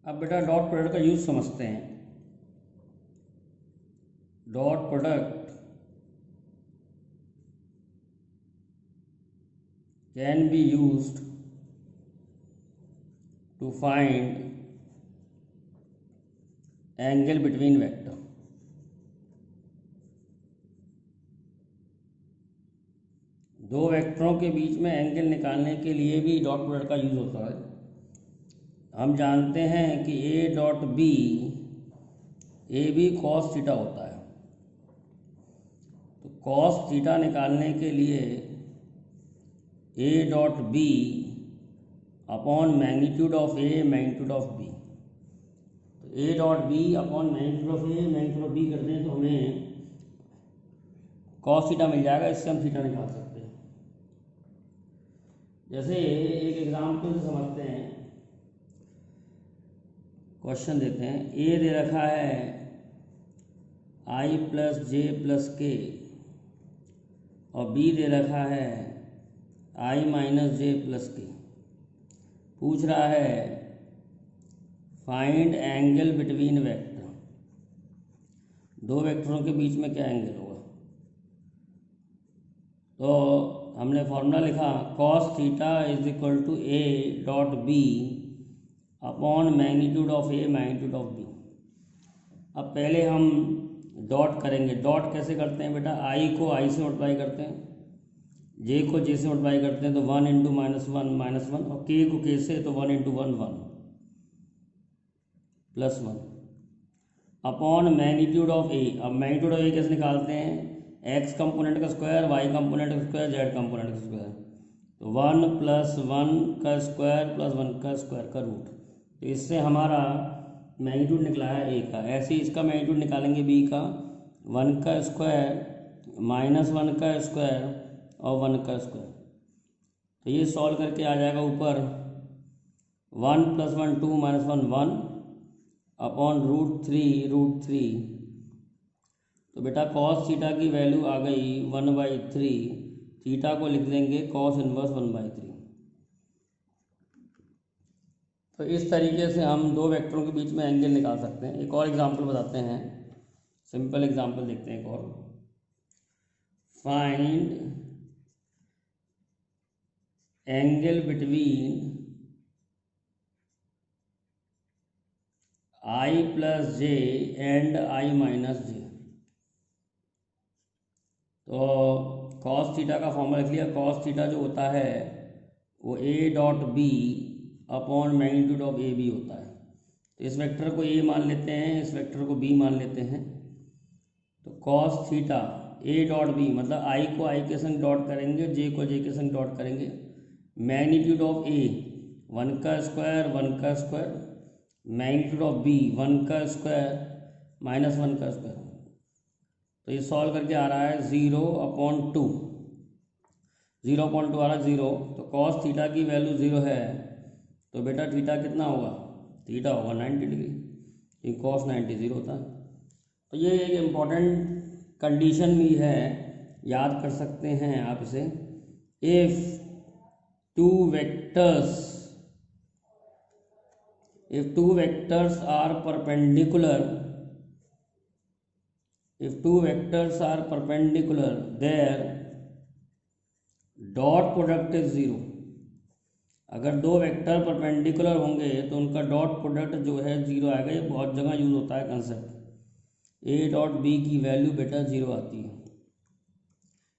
अब बेटा dot product का यूज समझते हैं। Dot product can be used to find angle between vector. दो वेक्टरों के बीच में एंगल निकालने के लिए भी डॉट प्रोडक्ट का यूज होता है। हम जानते हैं कि A dot B A B cos theta होता है, तो कॉस थीटा निकालने के लिए A dot B upon magnitude of A magnitude of B, तो A dot B upon magnitude of A magnitude of B करते हैं तो हमें कॉस थीटा मिल जाएगा। इससे हम थीटा निकाल सकते हैं। जैसे एक एग्जाम्पल से समझते हैं, क्वेश्चन देते हैं। ए दे रखा है आई प्लस जे प्लस के और बी दे रखा है आई माइनस जे प्लस के। पूछ रहा है फाइंड एंगल बिटवीन वेक्टर। दो वेक्टरों के बीच में क्या एंगल होगा? तो हमने फॉर्मूला लिखा cos theta is equal to A dot B upon magnitude of A magnitude of B. अब पहले हम डॉट करेंगे। डॉट कैसे करते हैं बेटा? आई को आई से मल्टीप्लाई करते हैं, जे को जे से मल्टीप्लाई करते हैं तो 1 इंटू -1 और के को के से तो 1 into 1 1 plus 1 upon magnitude of A. अब मैग्नीट्यूड ऑफ ए कैसे निकालते हैं? एक्स कंपोनेंट का स्क्वायर, वाई कंपोनेंट का स्क्वायर, जेड कंपोनेंट का स्क्वायर, तो 1 प्लस 1 का स्क्वायर प्लस 1 का स्क्वायर का रूट। तो इससे हमारा मैग्नीट्यूड निकला है ए का। ऐसे ही इसका मैग्नीट्यूड निकालेंगे बी का, 1 का स्क्वायर माइनस 1 का स्क्वायर और 1 का स्क्वायर। तो ये सॉल्व करके आ जाएगा ऊपर 1 प्लस 1 2 माइनस 1 1 अपॉन रूट 3। तो बेटा कॉस थीटा की वैल्यू आ गई 1/3। थीटा को लिख देंगे कॉस इनवर्स 1/3। तो इस तरीके से हम दो वेक्टरों के बीच में एंगल निकाल सकते हैं। एक और एग्जांपल बताते हैं, सिंपल एग्जांपल देखते हैं एक और। Find angle between I plus J and I minus J. तो कॉस थीटा का फॉर्मूला लिख लिया। कॉस थीटा जो होता है वो A dot B upon magnitude of A B होता है। तो इस वेक्टर को ए मान लेते हैं, इस वेक्टर को बी मान लेते हैं। तो cos theta A dot B मतलब आई को आई के संग डॉट करेंगे, जे को जे के संग डॉट करेंगे। मैग्नीट्यूड ऑफ ए 1 का स्क्वायर 1 का स्क्वायर, मैग्नीट्यूड ऑफ बी 1 का स्क्वायर माइनस 1 का स्क्वायर। तो ये सॉल्व करके आ रहा है 0/2। 0/2 आ रहा है 0। तो कॉस थीटा की वैल्यू 0 है, तो बेटा थीटा कितना होगा? थीटा होगा 90 डिग्री, क्योंकि कॉस 90 0 होता है। तो ये एक इम्पॉर्टेंट कंडीशन भी है, याद कर सकते हैं आप इसे। If two vectors are perpendicular their dot product is 0। अगर दो वेक्टर परपेंडिकुलर होंगे तो उनका डॉट प्रोडक्ट जो है 0 आएगा। ये बहुत जगह यूज होता है कंसेप्ट। ए डॉट बी की वैल्यू बेटा 0 आती है,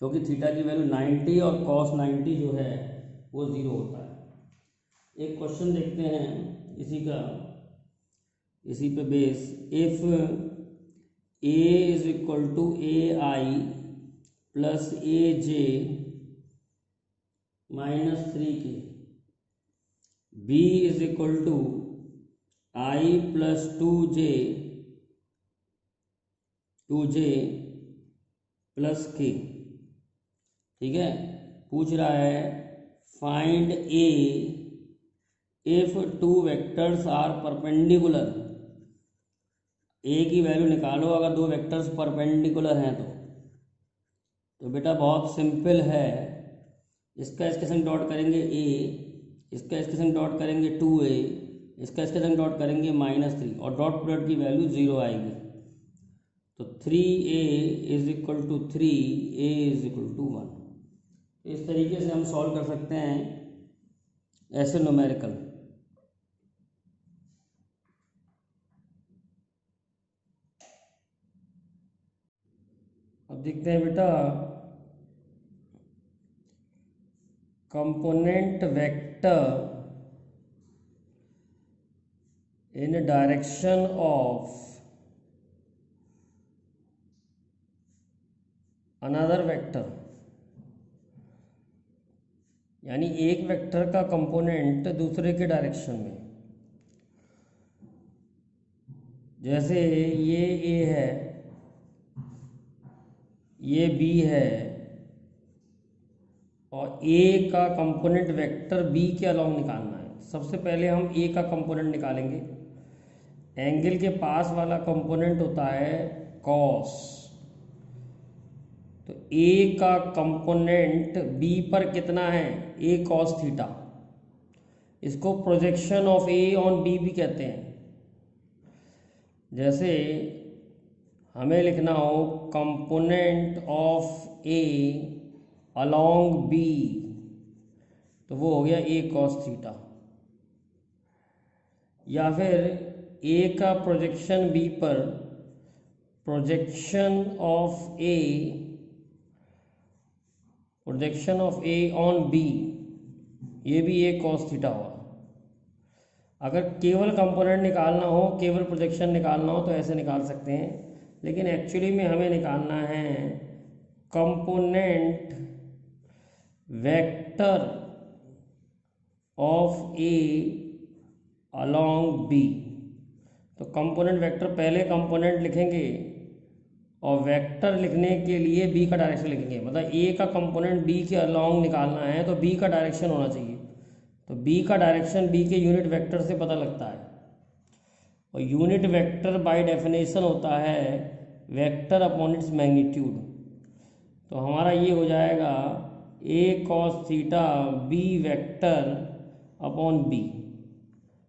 क्योंकि थीटा की वैल्यू 90 और कॉस 90 जो है वो 0 होता है। एक क्वेश्चन देखते हैं इसी पे base. If A is equal to A I plus A J -3k, B is equal to I plus 2j plus k। ठीक है, पूछ रहा है find A if two vectors are perpendicular. A की वैल्यू निकालो अगर दो वेक्टर्स परपेंडिकुलर हैं तो बेटा बहुत सिंपल है। इसका इसके संग डॉट करेंगे ए, इसका इसके संग डॉट करेंगे 2a, इसका इसके संग डॉट करेंगे -3 और डॉट प्रोडक्ट की वैल्यू 0 आएगी। तो 3a is equal to 3, a is equal to 1। इस तरीके से हम सॉल्व कर सकते हैं ऐसे न्यूमेरिकल। अब देखते हैं बेटा, component vector in direction of another vector, यानी एक वेक्टर का कंपोनेंट दूसरे के डायरेक्शन में। जैसे ये ए है, ये बी है, और ए का कंपोनेंट वेक्टर बी के अलोंग निकालना है। सबसे पहले हम ए का कंपोनेंट निकालेंगे। एंगल के पास वाला कंपोनेंट होता है कॉस। तो ए का कंपोनेंट बी पर कितना है, ए कॉस थीटा। इसको projection of A on B भी कहते हैं। जैसे हमें लिखना हो component of A along B, तो वो हो गया ए कॉस थीटा। या फिर ए का प्रोजेक्शन बी पर, projection of A on B, ये भी ए कॉस थीटा हुआ। अगर केवल कंपोनेंट निकालना हो, केवल प्रोजेक्शन निकालना हो तो ऐसे निकाल सकते हैं, लेकिन एक्चुअली में हमें निकालना है component vector of A along B. तो कंपोनेंट वेक्टर, पहले कंपोनेंट लिखेंगे और वेक्टर लिखने के लिए बी का डायरेक्शन लिखेंगे। मतलब ए का कंपोनेंट बी के अलोंग निकालना है तो बी का डायरेक्शन होना चाहिए। तो बी का डायरेक्शन बी के यूनिट वेक्टर से पता लगता है, और यूनिट वेक्टर बाय डेफिनेशन होता है वेक्टर अपॉन इट्स मैग्नीट्यूड। तो हमारा ये हो जाएगा A cos theta B vector upon B.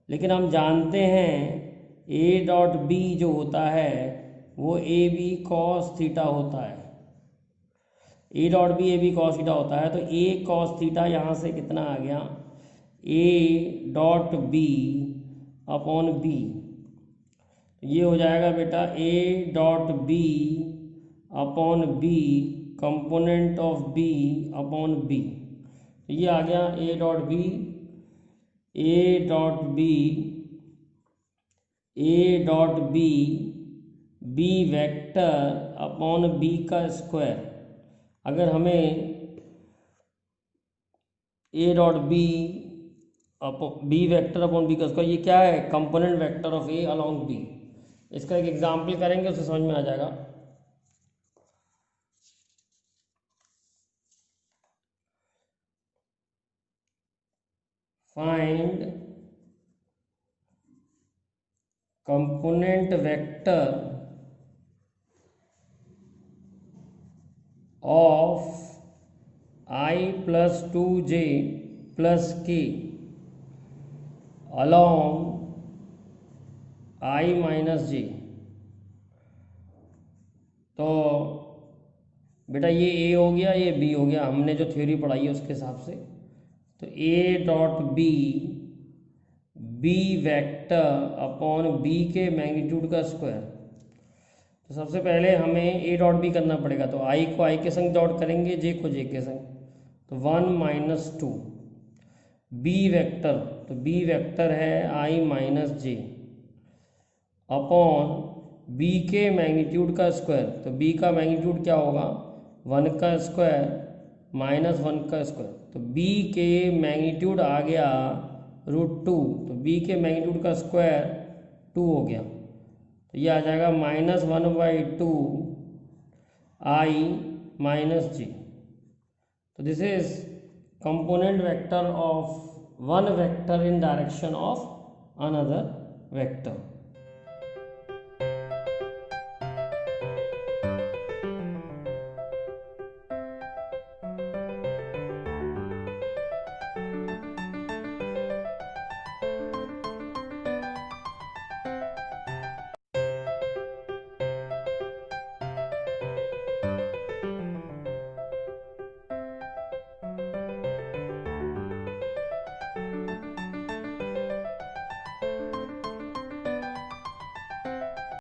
लेकिन हम जानते हैं ए डॉट बी जो होता है वो ए बी कॉस थीटा होता है। A dot B A B cos theta होता है। तो ए कॉस थीटा यहाँ से कितना आ गया, A dot B upon B. ये हो जाएगा बेटा A dot B upon B component of B upon B. ये आ गया A dot B, A dot B, A dot B, B vector upon B का स्क्वायर। अगर हमें A dot B B vector upon B का square, ये क्या है, component vector of A along B. इसका एक एग्जाम्पल करेंगे, उससे समझ में आ जाएगा। Find component vector of I plus 2j plus k along I minus j। तो बेटा ये ए हो गया, ये बी हो गया, हमने जो थ्योरी पढ़ाई है उसके हिसाब से। तो A dot B, B vector upon B के मैग्नीट्यूड का स्क्वायर। तो सबसे पहले हमें ए डॉट बी करना पड़ेगा। तो आई को आई के संग डॉट करेंगे, जे को जे के संग। तो 1 माइनस 2 बी वेक्टर, तो बी वेक्टर है आई माइनस जे अपॉन बी के मैग्नीट्यूड का स्क्वायर। तो बी का मैग्नीट्यूड क्या होगा, 1 का स्क्वायर माइनस 1 का स्क्वायर। तो बी के मैग्नीट्यूड आ गया √2। तो बी के मैग्नीट्यूड का स्क्वायर 2 हो गया। तो ये आ जाएगा -1/2 आई माइनस जे। तो this is component vector of one vector in direction of another vector.